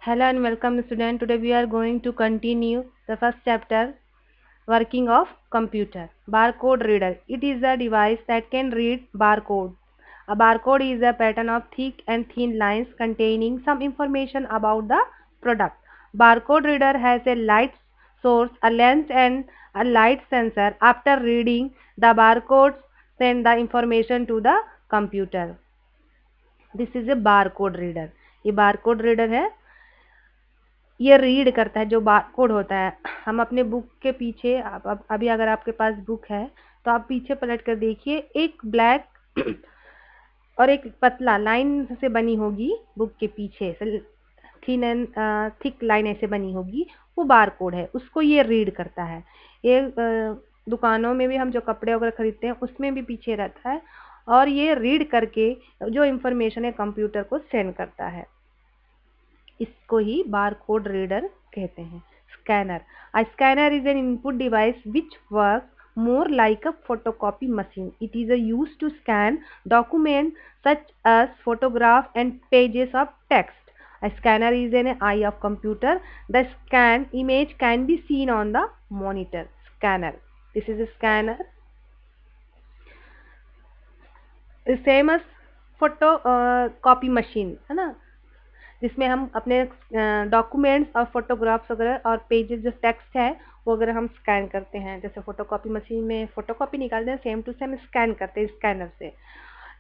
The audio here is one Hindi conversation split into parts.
Hello and welcome student. Today we are going to continue the first chapter, working of computer. Barcode reader. It is a device that can read barcode. A barcode is a pattern of thick and thin lines containing some information about the product. Barcode reader has a light source, a lens and a light sensor. After reading the barcodes, send the information to the computer. This is a barcode reader. ये barcode reader है, ये रीड करता है जो बारकोड होता है। हम अपने बुक के पीछे अभी अगर आपके पास बुक है तो आप पीछे पलट कर देखिए, एक ब्लैक और एक पतला लाइन से बनी होगी बुक के पीछे, थिन एंड थिक लाइन ऐसे बनी होगी, वो बारकोड है, उसको ये रीड करता है। ये दुकानों में भी हम जो कपड़े वगैरह खरीदते हैं उसमें भी पीछे रहता है और ये रीड करके जो इंफॉर्मेशन है कंप्यूटर को सेंड करता है। इसको ही बारकोड रीडर कहते हैं। Scanner. A scanner is an input device which work more like a photocopy machine. It is used to scan documents such as photograph and pages of text. A scanner is an eye of computer. The scanned image can be seen on the monitor. Scanner. This is a scanner. Same as photocopy machine, है ना, जिसमें हम अपने डॉक्यूमेंट्स और फोटोग्राफ्स वगैरह और पेजेस जो टेक्स्ट है वो अगर हम स्कैन करते हैं, जैसे फोटोकॉपी मशीन में फोटोकॉपी निकालते हैं, सेम टू सेम स्कैन करते हैं स्कैनर से।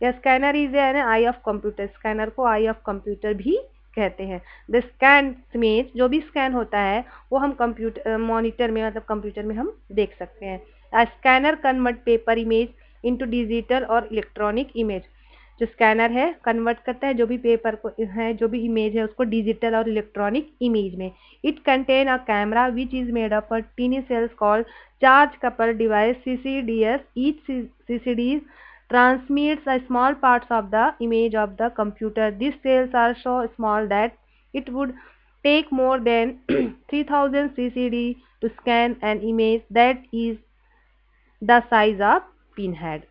या scanner is an I of computer. Scanner को आई ऑफ कंप्यूटर भी कहते हैं। द स्कैन इमेज, जो भी स्कैन होता है वो हम कंप्यूटर मॉनिटर में, मतलब कंप्यूटर में हम देख सकते हैं। Uh scanner convert paper image into digital और इलेक्ट्रॉनिक इमेज। जो स्कैनर है कन्वर्ट करता है जो भी पेपर को है, जो भी इमेज है, उसको डिजिटल और इलेक्ट्रॉनिक इमेज में। It contain a camera which is made up of tiny cells called charge couple device CCDs. Each CCD transmits a small parts of the image of the computer. These cells are so small that it would take more than 3000 CCD to scan an image that is the size of pinhead.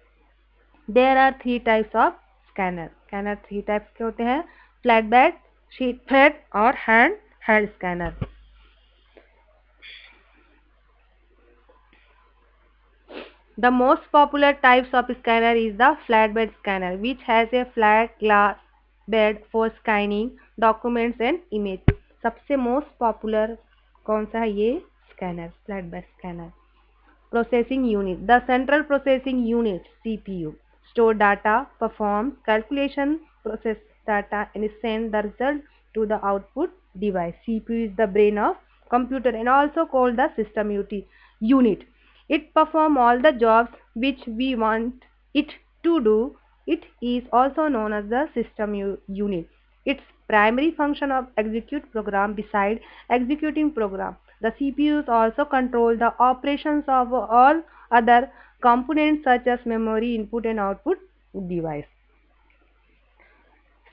There are three types of scanner. Scanner three types के होते हैं, फ्लैट बेड, शीट फेड और hand scanner. The most popular types of scanner is the flatbed scanner, which has a flat glass bed for scanning documents and image. सबसे मोस्ट पॉपुलर कौन सा है? ये scanner, flatbed scanner. Processing unit. The central processing unit CPU store data, perform calculation, process data and send the result to the output device. CPU is the brain of computer and also called the system unit. It perform all the jobs which we want it to do. It is also known as the system unit. Its primary function of execute program. Beside executing program, the CPUs also control the operations of all other components such as memory, input and output device.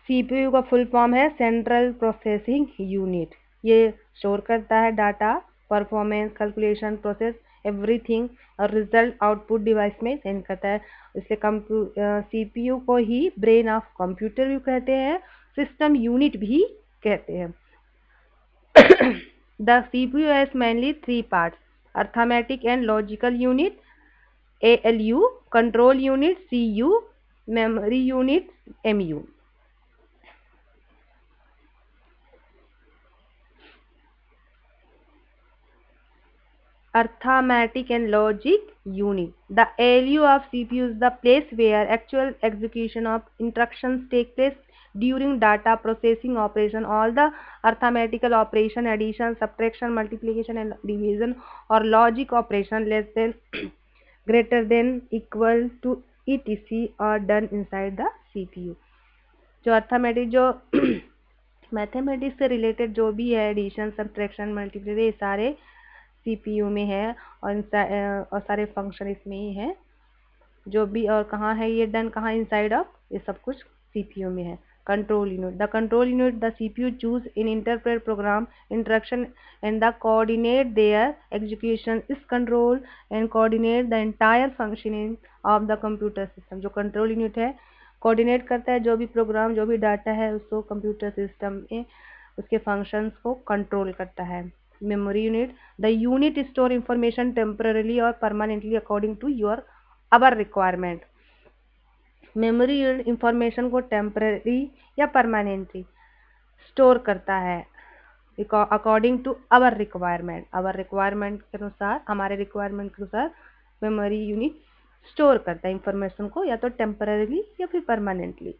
CPU का फुल फॉर्म है सेंट्रल प्रोसेसिंग यूनिट। ये स्टोर करता है data, performance, calculation, process everything और रिजल्ट आउटपुट डिवाइस में सेंड करता है। इसलिए CPU को ही ब्रेन ऑफ कंप्यूटर भी कहते हैं, सिस्टम यूनिट भी कहते हैं। The CPU has mainly three parts: arithmetic and logical unit, ALU, control unit, CU, memory unit, MU. Arithmetic and logic unit. The ALU of CPU is the place where actual execution of instructions take place during data processing operation. All the arithmetical operation, addition, subtraction, multiplication and division or logic operation less than greater than equal to etc are done inside the CPU. जो अर्थमेटिक, जो मैथमेटिक्स से रिलेटेड जो भी है, एडिशन, सब्ट्रैक्शन, मल्टीप्लिकेशन, ये सारे CPU में है और सारे फंक्शन इसमें ही है जो भी। और कहाँ है ये डन, कहाँ इनसाइड ऑफ, ये सब कुछ CPU में है। Control unit. The control unit the CPU choose in interpret program instruction and the coordinate their execution is control and coordinate the entire functioning of the computer system. जो कंट्रोल यूनिट है कोऑर्डिनेट करता है जो भी प्रोग्राम, जो भी डाटा है उसको कंप्यूटर सिस्टम में उसके फंक्शंस को कंट्रोल करता है। Memory unit, the unit store information temporarily और permanently according to your our requirement. Memory unit information को टेम्पररी या परमानेंटली स्टोर करता है according to our requirement. Our requirement के अनुसार, हमारे रिक्वायरमेंट के अनुसार मेमोरी यूनिट स्टोर करता है इंफॉर्मेशन को, या तो टेम्पररीली या फिर permanently.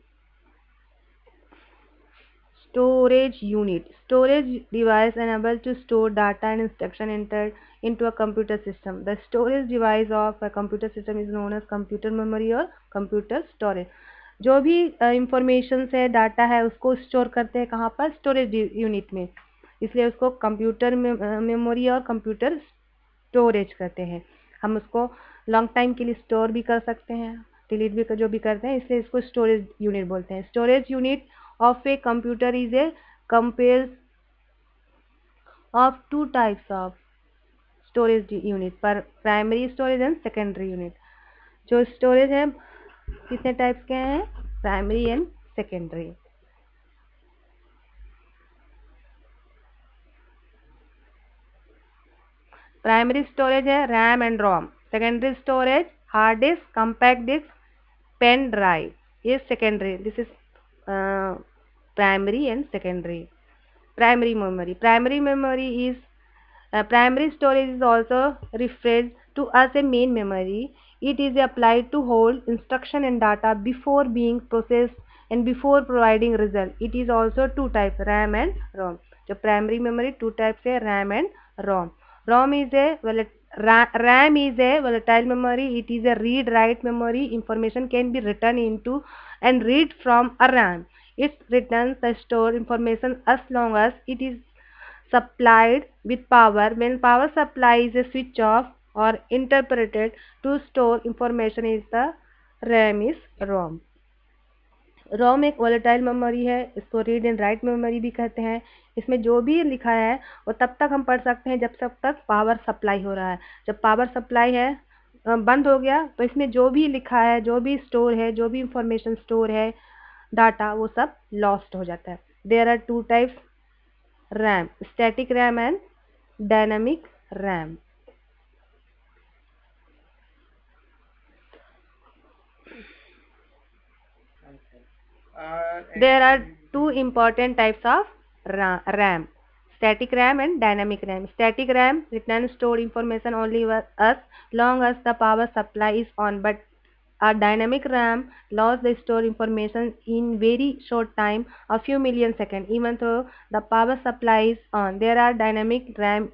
Storage unit, storage device enabled to store data and instruction entered into a computer system. The storage device of a computer system is known as computer memory or computer storage. जो भी इंफॉर्मेशन है, डाटा है, उसको स्टोर करते हैं कहाँ पर? स्टोरेज यूनिट में, इसलिए उसको कंप्यूटर मेमोरी और कंप्यूटर स्टोरेज कहते हैं। हम उसको लॉन्ग टाइम के लिए स्टोर भी कर सकते हैं, डिलीट भी जो भी करते हैं, इसलिए इसको स्टोरेज यूनिट बोलते हैं। Storage unit of a computer is a composed of two types of storage unit, पर primary storage and secondary unit। जो storage है कितने टाइप्स के हैं? Primary and secondary. Primary storage है RAM and ROM. Secondary storage hard disk, compact disk, pen drive. ये secondary, this is primary and secondary. Primary memory, primary memory is primary storage is also referred to as a main memory. It is applied to hold instruction and data before being processed and before providing result. It is also two types, RAM and ROM. जो primary memory two types है, RAM and ROM. RAM is a volatile memory. It is a read write memory. Information can be written into and read from a RAM. It returns the stored information as long as it is supplied with power. When power supply is switched off or interpreted to store information is the RAM is ROM. ROM एक वोलेटाइल मेमोरी है, इसको रीड एंड राइट मेमोरी भी कहते हैं। इसमें जो भी लिखा है वो तब तक हम पढ़ सकते हैं जब तक पावर सप्लाई हो रहा है। जब पावर सप्लाई है बंद हो गया तो इसमें जो भी लिखा है, जो भी स्टोर है, जो भी इंफॉर्मेशन स्टोर है, डाटा, वो सब लॉस्ट हो जाता है। There are two types RAM, static RAM and dynamic RAM. There are two important types of RAM, static RAM and dynamic RAM. Static RAM returns stored information only as long as the power supply is on, but a dynamic RAM lost the stored information in very short time, a few milliseconds, even though the power supply is on. There are dynamic RAM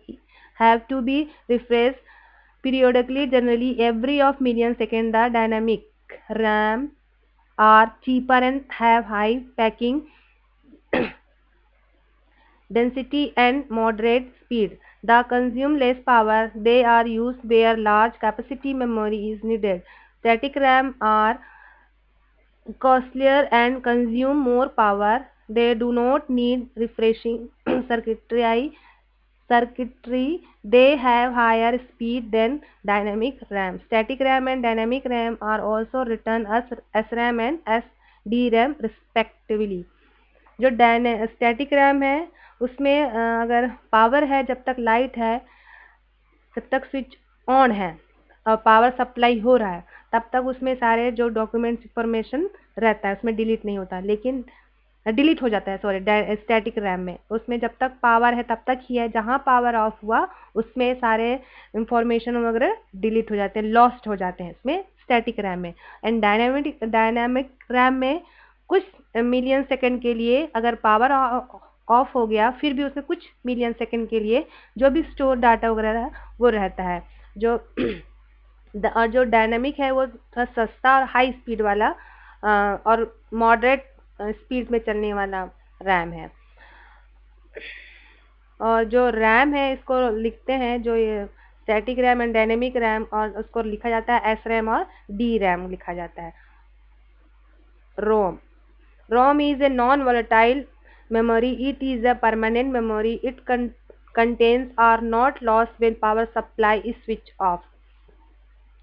have to be refreshed periodically, generally every of milliseconds. The dynamic RAM are cheaper and have high packing density and moderate speed. The consume less power. They are used where large capacity memory is needed. Static RAM are costlier and consume more power. They do not need refreshing circuitry. They have higher speed than dynamic RAM. Static RAM and dynamic RAM are also written as SRAM and SDRAM respectively. जो स्टैटिक रैम है उसमें अगर पावर है, जब तक लाइट है, जब तक स्विच ऑन है और पावर सप्लाई हो रहा है, तब तक उसमें सारे जो डॉक्यूमेंट्स इंफॉर्मेशन रहता है उसमें डिलीट नहीं होता, लेकिन डिलीट हो जाता है, सॉरी, स्टैटिक रैम में उसमें जब तक पावर है तब तक ही है, जहाँ पावर ऑफ हुआ उसमें सारे इंफॉर्मेशन वगैरह डिलीट हो जाते हैं, लॉस्ट हो जाते हैं इसमें स्टैटिक रैम में। एंड डायनामिक रैम में कुछ मिलियन सेकंड के लिए अगर पावर ऑफ हो गया फिर भी उसमें कुछ मिलियन सेकंड के लिए जो भी स्टोर डाटा वगैरह है वो रहता है। जो डायनामिक है वो थोड़ा सस्ता और हाई स्पीड वाला और मॉडरेट स्पीड में चलने वाला रैम है। और जो रैम है इसको लिखते हैं, जो ये static RAM and dynamic RAM, और उसको लिखा जाता है एस रैम और डी रैम लिखा जाता है। ROM is a non volatile memory. It is a permanent memory. It contains are not lost when power supply is switched off.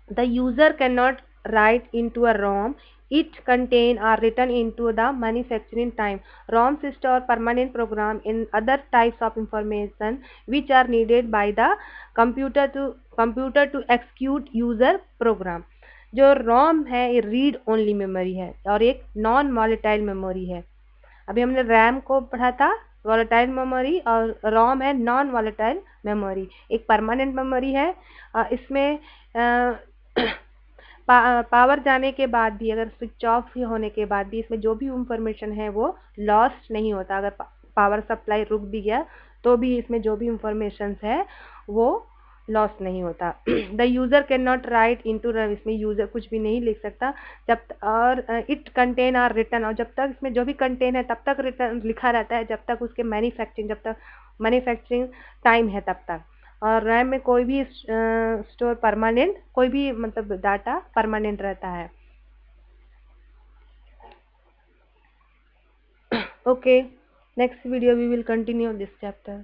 The user cannot write into a ROM it contain are written into the manufacturing time. ROMs store permanent program in other types of information which are needed by the computer to execute user program. जो ROM है ये रीड ओनली मेमोरी है और एक नॉन वॉलेटाइल मेमोरी है। अभी हमने रैम को पढ़ा था वॉलेटाइल मेमोरी, और रोम है नॉन वॉलेटाइल मेमोरी। एक परमानेंट मेमोरी है, इसमें पावर जाने के बाद भी, अगर स्विच ऑफ होने के बाद भी इसमें जो भी इंफॉर्मेशन है वो लॉस्ट नहीं होता। अगर पावर सप्लाई रुक भी गया तो भी इसमें जो भी इंफॉर्मेशन है वो लॉस नहीं होता। The user can not right into RAM, इसमें यूजर कुछ भी नहीं लिख सकता और इट कंटेन आर रिटर्न, और जब तक इसमें जो भी कंटेन है तब तक रिटर्न लिखा रहता है जब तक उसके जब तक मैन्युफैक्चरिंग टाइम है तब तक। और रैम में कोई भी स्टोर परमानेंट, कोई भी मतलब डाटा परमानेंट रहता है। Okay, next video we will continue this chapter.